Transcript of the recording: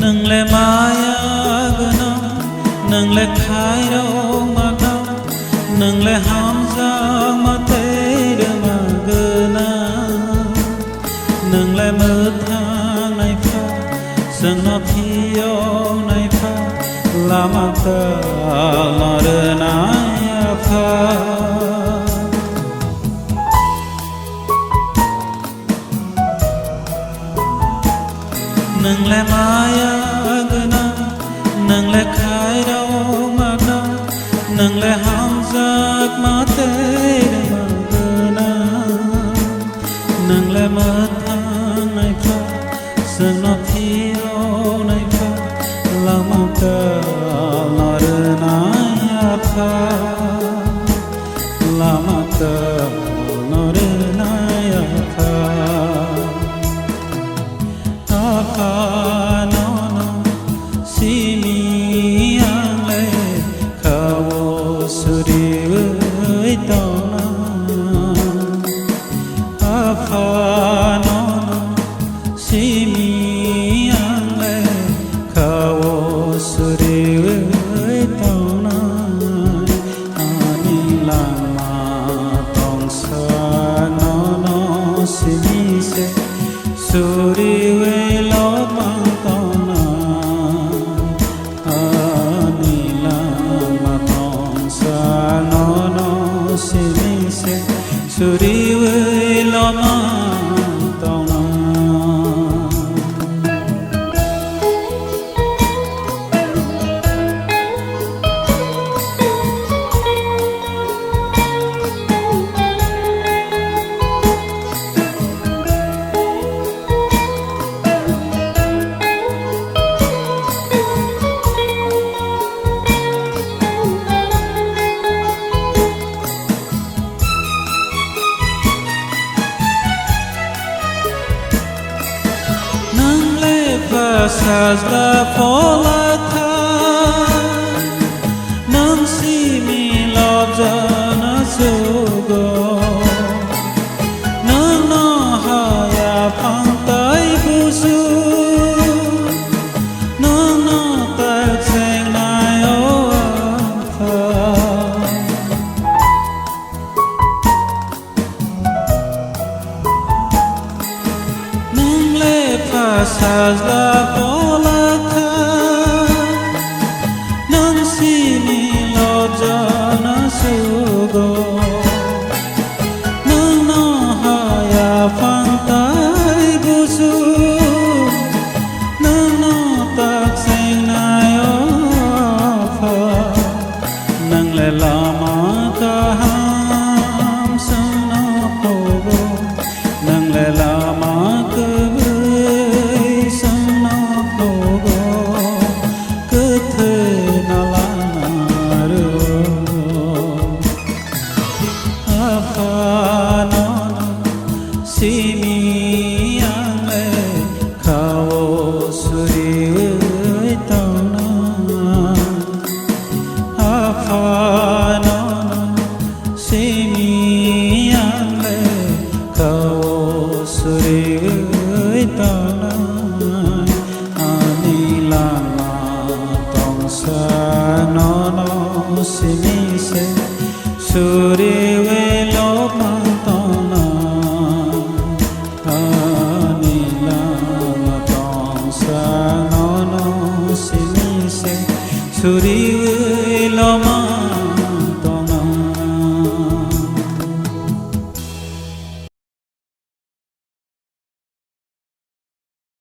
nâng lệ maya gana nâng lệ khai đâu mà đâu nâng lệ ham ra mà thế đưa mà gana nâng lệ mơ thang này pha sân nó thiêu này pha là mà ta mà đưa nai pha nâng lệ maya gana nâng lệ khai đâu mà đâu nâng lệ ham giấc mà thế mà gana nâng lệ mơ thang này pha sân nó thiêu này pha là mà ta mà đưa nai pha là mà ta mà đưa nai pha no no si mi ang le kawo suri với tao na no no si mi ang le kawo suri với tao na ani lama tong sa no no si mi se suri với lo mang tao na ani lama tong sa no no si mi se suri với lo mang tao na Sazda fola tha nang si mi lobja na sugo nang na haya phang tai busu nang na tai seng nai o tha nang le pha sazda Suri lo ma